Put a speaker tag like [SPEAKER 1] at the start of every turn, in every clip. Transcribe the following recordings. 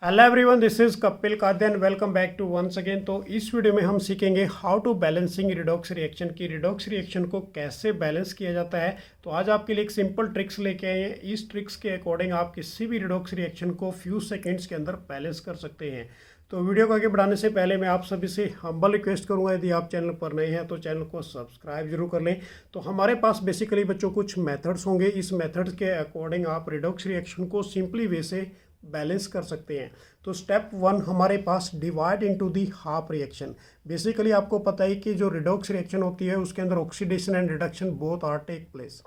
[SPEAKER 1] Hello everyone, this is Kapil Kadyan. Welcome back to once again. तो इस वीडियो में हम सीखेंगे how to balancing redox reaction की रिडॉक्स रिएक्शन को कैसे बैलेंस किया जाता है। तो आज आपके लिए एक सिंपल ट्रिक्स लेके आए हैं। इस ट्रिक्स के अकॉर्डिंग आप किसी भी रिडॉक्स रिएक्शन को फ्यू सेकेंड्स के अंदर बैलेंस कर सकते हैं। तो वीडियो को आगे बढ़ाने से पहले मैं आप सभी से हम्बल रिक्वेस्ट करूंगा, यदि आप चैनल पर नए हैं तो चैनल को सब्सक्राइब जरूर कर लें। तो हमारे पास बेसिकली बच्चों कुछ मेथड्स होंगे। इस मेथड्स के अकॉर्डिंग आप रिडॉक्स रिएक्शन को सिंपली वे से बैलेंस कर सकते हैं। तो स्टेप 1 हमारे पास divide into the half reaction. Basically आपको पता है कि जो रिडॉक्स रिएक्शन होती है उसके अंदर oxidation and reduction both are take place.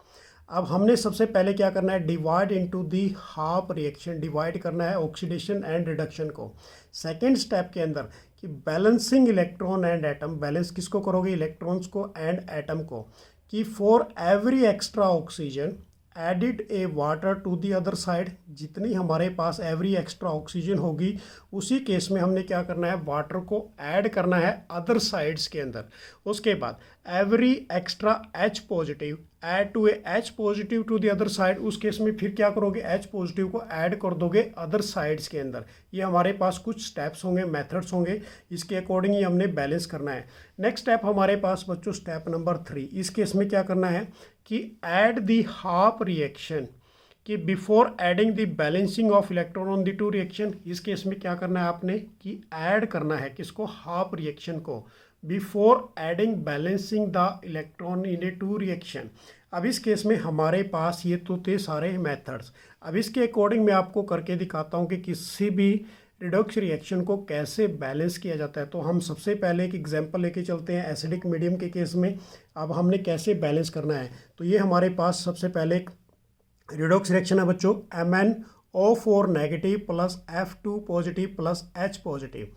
[SPEAKER 1] अब हमने सबसे पहले क्या करना है, divide into the half reaction, divide करना है ऑक्सीडेशन एंड रिडक्शन को। सेकेंड स्टेप के अंदर कि balancing electron and atom, balance किसको करोगे, इलेक्ट्रॉन्स को एंड एटम को, कि for every extra oxygen added a water to the other side. जितनी हमारे पास एवरी एक्स्ट्रा ऑक्सीजन होगी उसी केस में हमने क्या करना है, वाटर को ऐड करना है अदर साइड्स के अंदर। उसके बाद every extra H positive add to a H positive to the other side. उस केस में फिर क्या करोगे, एच पॉजिटिव को ऐड कर दोगे अदर साइड्स के अंदर। ये हमारे पास कुछ स्टेप्स होंगे, मेथड्स होंगे, इसके अकॉर्डिंग ही हमने बैलेंस करना है। नेक्स्ट स्टेप हमारे पास बच्चों स्टेप नंबर 3। इस केस में क्या करना है कि ऐड दी हाफ रिएक्शन, कि before adding the balancing of electron on the two reaction. इस केस में क्या करना है आपने कि ऐड करना है किसको, हाफ रिएक्शन को, before adding balancing the electron in a two reaction. अब इस केस में हमारे पास ये तो थे सारे मेथड्स। अब इसके अकॉर्डिंग मैं आपको करके दिखाता हूँ कि किसी भी रिडॉक्स रिएक्शन को कैसे बैलेंस किया जाता है। तो हम सबसे पहले एक एग्जांपल लेके चलते हैं एसिडिक मीडियम के केस में। अब हमने कैसे बैलेंस करना है, तो ये हमारे पास सबसे पहले एक रिडॉक्स रिएक्शन है बच्चों, MnO4 negative plus F2 positive plus H positive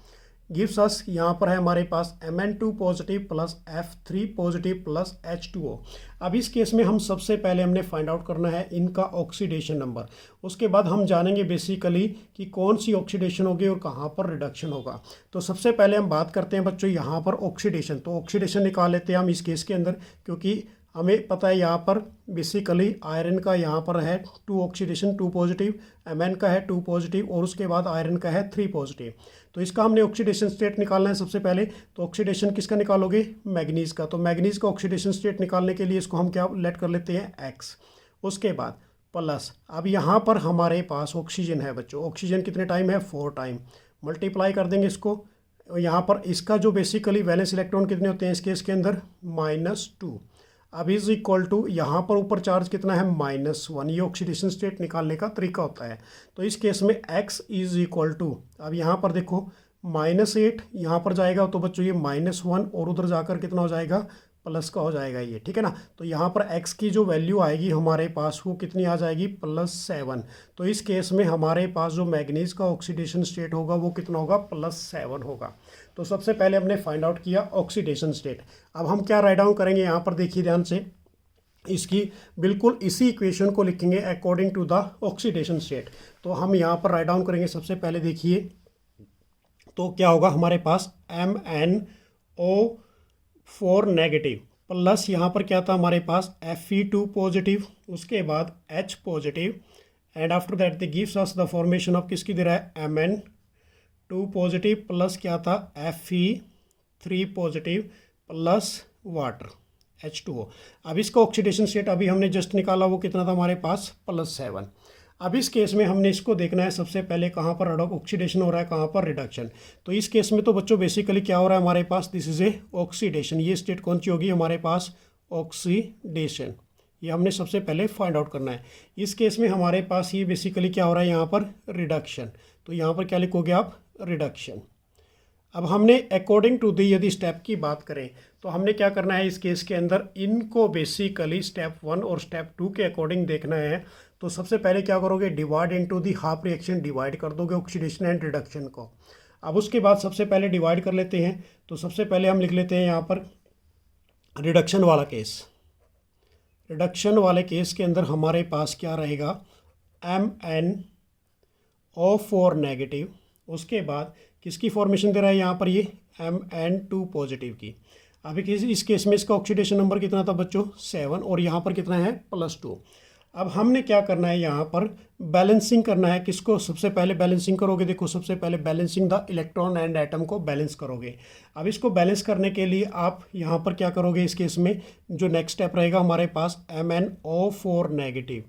[SPEAKER 1] gives us, यहाँ पर है हमारे पास Mn2 positive plus F3 positive plus H2O। अब इस केस में हम सबसे पहले हमने फाइंड आउट करना है इनका ऑक्सीडेशन नंबर। उसके बाद हम जानेंगे बेसिकली कि कौन सी ऑक्सीडेशन होगी और कहाँ पर रिडक्शन होगा। तो सबसे पहले हम बात करते हैं बच्चों यहाँ पर ऑक्सीडेशन। तो ऑक्सीडेशन निकाल लेते हैं हम इस केस के अंदर, क्योंकि हमें पता है यहाँ पर बेसिकली आयरन का यहाँ पर है 2 ऑक्सीडेशन 2 पॉजिटिव, Mn का है 2 पॉजिटिव और उसके बाद आयरन का है 3 पॉजिटिव। तो इसका हमने ऑक्सीडेशन स्टेट निकालना है सबसे पहले। तो ऑक्सीडेशन किसका निकालोगे, मैग्नीज का। तो मैग्नीज का ऑक्सीडेशन स्टेट निकालने के लिए इसको हम क्या लेट कर लेते हैं, X। उसके बाद प्लस, अब यहाँ पर हमारे पास ऑक्सीजन है बच्चों, ऑक्सीजन कितने टाइम है, 4 टाइम, मल्टीप्लाई कर देंगे इसको। यहाँ पर इसका जो बेसिकली वैलेंस इलेक्ट्रॉन कितने होते हैं इस केस के अंदर, -2। अब इज इक्वल टू यहाँ पर ऊपर चार्ज कितना है, -1। ये ऑक्सीडेशन स्टेट निकालने का तरीका होता है। तो इस केस में x इज इक्वल टू, अब यहाँ पर देखो -8 यहाँ पर जाएगा तो बच्चों ये -1 और उधर जाकर कितना हो जाएगा, प्लस का हो जाएगा ये, ठीक है ना। तो यहाँ पर x की जो वैल्यू आएगी हमारे पास वो कितनी आ जाएगी, +7। तो इस केस में हमारे पास जो मैग्नीज का ऑक्सीडेशन स्टेट होगा वो कितना होगा, +7 होगा। तो सबसे पहले हमने फाइंड आउट किया ऑक्सीडेशन स्टेट। अब हम क्या राइट डाउन करेंगे, यहाँ पर देखिए ध्यान से, इसकी बिल्कुल इसी इक्वेशन को लिखेंगे according to the oxidation state. तो हम यहाँ पर राइट डाउन करेंगे सबसे पहले, देखिए तो क्या होगा हमारे पास MnO4 नेगेटिव प्लस यहाँ पर क्या था हमारे पास Fe2 पॉजिटिव, उसके बाद H positive and after that they gives us the formation of किसकी दे रहा है, Mn2 पॉजिटिव प्लस क्या था Fe3 positive plus water H2O। अब इसका ऑक्सीडेशन स्टेट अभी हमने जस्ट निकाला, वो कितना था हमारे पास, +7। अब इस केस में हमने इसको देखना है सबसे पहले कहाँ पर ऑक्सीडेशन हो रहा है, कहाँ पर रिडक्शन। तो इस केस में तो बच्चों बेसिकली क्या हो रहा है हमारे पास, दिस इज ए ऑक्सीडेशन। ये स्टेट कौन सी होगी हमारे पास, ऑक्सीडेशन। ये हमने सबसे पहले फाइंड आउट करना है। इस केस में हमारे पास ये बेसिकली क्या हो रहा है यहाँ पर, रिडक्शन। तो यहाँ पर क्या लिखोगे आप, रिडक्शन। अब हमने अकॉर्डिंग टू दी यदि स्टेप की बात करें तो हमने क्या करना है इस केस के अंदर, इनको बेसिकली स्टेप 1 और स्टेप 2 के अकॉर्डिंग देखना है। तो सबसे पहले क्या करोगे, divide into the half reaction, divide कर दोगे ऑक्सीडेशन एंड रिडक्शन को। अब उसके बाद सबसे पहले डिवाइड कर लेते हैं। तो सबसे पहले हम लिख लेते हैं यहाँ पर रिडक्शन वाला केस। रिडक्शन वाले केस के अंदर हमारे पास क्या रहेगा, MnO4 नेगेटिव, उसके बाद किसकी फॉर्मेशन दे रहा है यहाँ पर, ये Mn2 पॉजिटिव की। अभी इस केस में इसका ऑक्सीडेशन नंबर कितना था बच्चों, 7 और यहाँ पर कितना है, +2। अब हमने क्या करना है, यहाँ पर बैलेंसिंग करना है। किसको सबसे पहले बैलेंसिंग करोगे? देखो सबसे पहले balancing the electron and atom को बैलेंस करोगे। अब इसको बैलेंस करने के लिए आप यहाँ पर क्या करोगे? इस केस में जो नेक्स्ट स्टेप रहेगा हमारे पास MnO4 नेगेटिव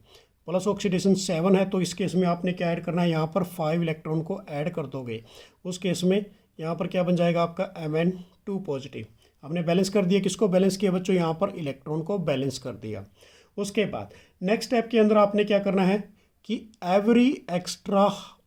[SPEAKER 1] प्लस ऑक्सीडेशन 7 है, तो इस केस में आपने क्या ऐड करना है? यहाँ पर 5 इलेक्ट्रॉन को ऐड कर दोगे। उस केस में यहाँ पर क्या बन जाएगा आपका Mn2 पॉजिटिव। हमने बैलेंस कर दिया। किसको बैलेंस किया बच्चों? यहाँ पर इलेक्ट्रॉन को बैलेंस कर दिया। उसके बाद नेक्स्ट स्टेप के अंदर आपने क्या करना है कि every extra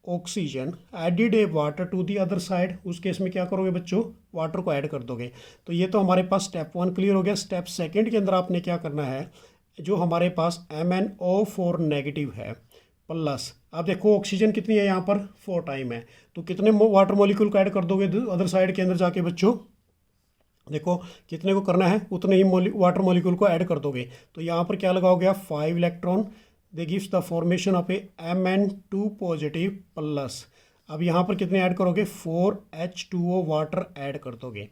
[SPEAKER 1] oxygen added a water to the other side. उस केस में क्या करोगे बच्चों? वाटर को ऐड कर दोगे। तो ये तो हमारे पास स्टेप 1 क्लियर हो गया। स्टेप सेकंड के अंदर आपने क्या करना है, जो हमारे पास MnO4 नेगेटिव है प्लस, अब देखो ऑक्सीजन कितनी है यहाँ पर? 4 टाइम है, तो कितने वाटर मॉलिक्यूल को ऐड कर दोगे अदर साइड के अंदर जाके बच्चों? देखो कितने को करना है उतने ही वाटर मॉलिक्यूल को ऐड कर दोगे। तो यहाँ पर क्या लगाओगे आप? 5 electron, they gives the formation of A Mn2 positive plus, अब यहाँ पर कितने ऐड करोगे? 4H2O वाटर ऐड कर दोगे।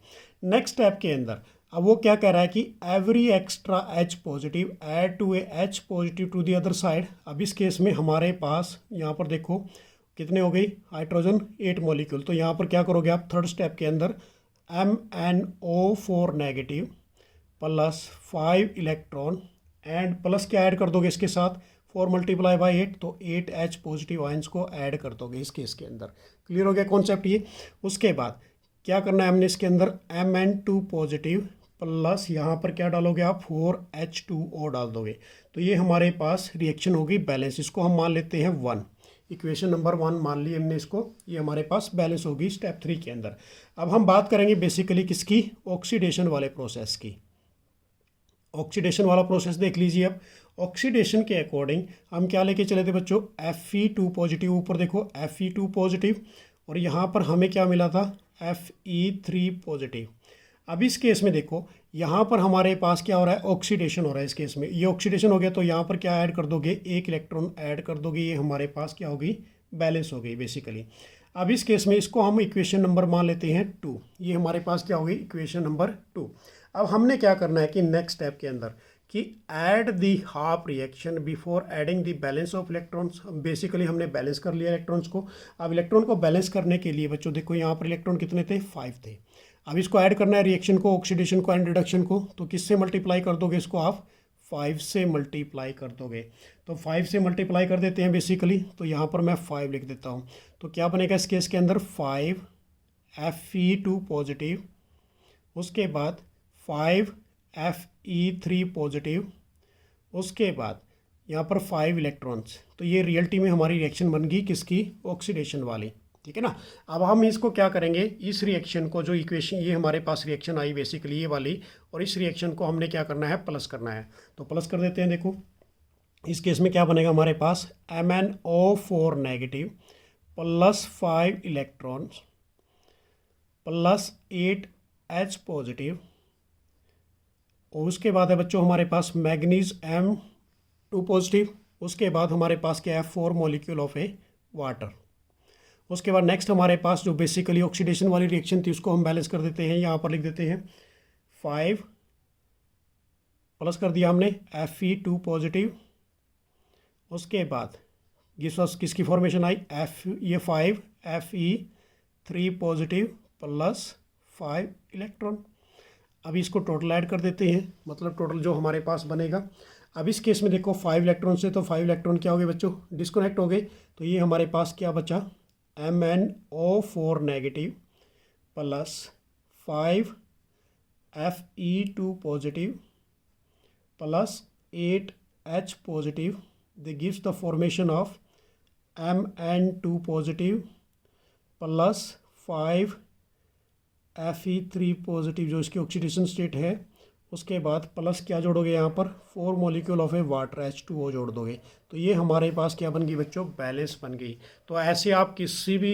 [SPEAKER 1] नेक्स्ट स्टेप के अंदर अब वो क्या कह रहा है कि every extra H positive add to a H positive to the other side. अब इस केस में हमारे पास यहाँ पर देखो कितने हो गई? Hydrogen 8 molecule. तो यहाँ पर क्या करोगे आप? थर्ड स्टेप के अंदर MnO4 negative plus 5 electron and plus क्या ऐड कर दोगे इसके साथ? 4 मल्टीप्लाई बाई 8, तो 8H पॉजिटिव आयंस को ऐड कर दोगे इस केस के अंदर। क्लियर हो गया कॉन्सेप्ट ये। उसके बाद क्या करना है हमने इसके अंदर? Mn2 पॉजिटिव प्लस यहाँ पर क्या डालोगे आप? 4H2O डाल दोगे। तो ये हमारे पास रिएक्शन होगी बैलेंस। इसको हम मान लेते हैं 1, इक्वेशन नंबर 1 मान ली हमने इसको। ये हमारे पास बैलेंस होगी स्टेप 3 के अंदर। अब हम बात करेंगे बेसिकली किसकी? ऑक्सीडेशन वाले प्रोसेस की। ऑक्सीडेशन वाला प्रोसेस देख लीजिए। अब ऑक्सीडेशन के अकॉर्डिंग हम क्या लेके चले थे बच्चों? Fe2 positive. ऊपर देखो Fe2 पॉजिटिव, और यहाँ पर हमें क्या मिला था? Fe3 positive. अब इस केस में देखो यहाँ पर हमारे पास क्या हो रहा है? ऑक्सीडेशन हो रहा है। इस केस में ये ऑक्सीडेशन हो गया, तो यहाँ पर क्या ऐड कर दोगे? 1 इलेक्ट्रॉन ऐड कर दोगे। ये हमारे पास क्या होगी? बैलेंस हो गई बेसिकली। अब इस केस में इसको हम इक्वेशन नंबर मान लेते हैं 2। ये हमारे पास क्या होगी? Equation number 2। अब हमने क्या करना है कि नेक्स्ट स्टेप के अंदर कि add the half reaction before adding the balance of electrons. Basically हमने बैलेंस कर लिया इलेक्ट्रॉन्स को। अब इलेक्ट्रॉन को बैलेंस करने के लिए बच्चों देखो यहाँ पर इलेक्ट्रॉन कितने थे? 5 थे। अब इसको ऐड करना है रिएक्शन को, ऑक्सीडेशन को एंड रिडक्शन को। तो किससे मल्टीप्लाई कर दोगे इसको आप? 5 से मल्टीप्लाई कर दोगे। तो 5 से मल्टीप्लाई कर देते हैं बेसिकली। तो यहाँ पर मैं 5 लिख देता हूँ। तो क्या बनेगा इस केस के अंदर? 5 Fe2 पॉजिटिव, उसके बाद 5 Fe3 पॉजिटिव, उसके बाद यहाँ पर 5 इलेक्ट्रॉन्स। तो ये रियलिटी में हमारी रिएक्शन बन गई किसकी? ऑक्सीडेशन वाली। ठीक है ना। अब हम इसको क्या करेंगे? इस रिएक्शन को, जो इक्वेशन ये हमारे पास रिएक्शन आई बेसिकली ये वाली, और इस रिएक्शन को हमने क्या करना है? प्लस करना है। तो प्लस कर देते हैं। देखो इस केस में क्या बनेगा हमारे पास? MnO4 negative plus 5 electrons plus 8H positive, और उसके बाद है बच्चों हमारे पास मैग्नीज M2 पॉजिटिव। उसके बाद हमारे पास क्या है? 4 मॉलिक्यूल ऑफ ए वाटर। उसके बाद नेक्स्ट हमारे पास जो बेसिकली ऑक्सीडेशन वाली रिएक्शन थी उसको हम बैलेंस कर देते हैं। यहाँ पर लिख देते हैं 5 प्लस कर दिया हमने Fe2 पॉजिटिव। उसके बाद किसकी फॉर्मेशन आई? ये 5 Fe3 पॉजिटिव प्लस 5 इलेक्ट्रॉन। अब इसको टोटल ऐड कर देते हैं, मतलब टोटल जो हमारे पास बनेगा। अब इस केस में देखो 5 इलेक्ट्रॉन से, तो 5 इलेक्ट्रॉन क्या हो गए बच्चों? डिस्कनेक्ट हो गए। तो ये हमारे पास क्या बचा? MnO4 negative plus 5 Fe2 positive plus 8H positive, they gives the formation of Mn2 positive plus 5 Fe3 positive जो इसकी ऑक्सीडेशन स्टेट है। उसके बाद प्लस क्या जोड़ोगे यहाँ पर? 4 molecule of A water H2O जोड़ दोगे। तो ये हमारे पास क्या बन गई बच्चों? बैलेंस बन गई। तो ऐसे आप किसी भी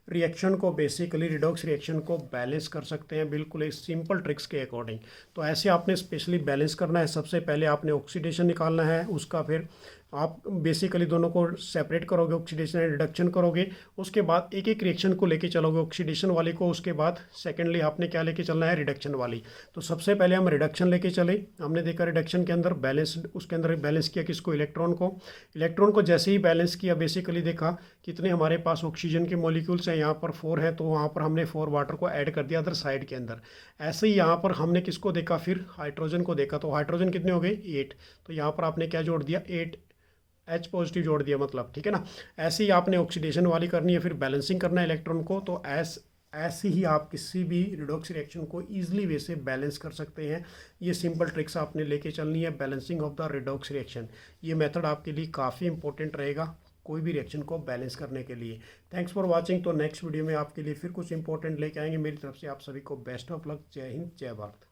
[SPEAKER 1] रिएक्शन को, बेसिकली रिडॉक्स रिएक्शन को बैलेंस कर सकते हैं बिल्कुल एक सिंपल ट्रिक्स के अकॉर्डिंग। तो ऐसे आपने स्पेशली बैलेंस करना है। सबसे पहले आपने ऑक्सीडेशन निकालना है, उसका फिर आप बेसिकली दोनों को सेपरेट करोगे, ऑक्सीडेशन एंड रिडक्शन करोगे, उसके बाद एक एक रिएक्शन को लेके चलोगे, ऑक्सीडेशन वाली को, उसके बाद सेकेंडली आपने क्या लेके चलना है, रिडक्शन वाली। तो सबसे पहले हम रिडक्शन लेके चले। हमने देखा रिडक्शन के अंदर बैलेंस, उसके अंदर बैलेंस किया किसको, इलेक्ट्रॉन को जैसे ही बैलेंस किया बेसिकली देखा कितने हमारे पास ऑक्सीजन के मॉलिक्यूल्स हैं, यहाँ पर 4 हैं, तो वहाँ पर हमने 4 वाटर को ऐड कर दिया अदर साइड के अंदर। ऐसे ही यहाँ पर हमने किसको देखा, फिर हाइड्रोजन को देखा, तो हाइड्रोजन कितने हो गए, 8, तो यहाँ पर आपने क्या जोड़ दिया, 8 H पॉजिटिव जोड़ दिया, मतलब ठीक है ना। ऐसे ही आपने ऑक्सीडेशन वाली करनी है, फिर बैलेंसिंग करना है इलेक्ट्रॉन को। तो ऐसे ही आप किसी भी रिडॉक्स रिएक्शन को ईजिली वे से बैलेंस कर सकते हैं। ये सिंपल ट्रिक्स आपने लेके चलनी है, balancing of the redox reaction. ये मेथड आपके लिए काफ़ी इंपॉर्टेंट रहेगा कोई भी रिएक्शन को बैलेंस करने के लिए। Thanks for watching. तो नेक्स्ट वीडियो में आपके लिए फिर कुछ इंपॉर्टेंट लेके आएंगे। मेरी तरफ से आप सभी को बेस्ट ऑफ लक। जय हिंद, जय भारत।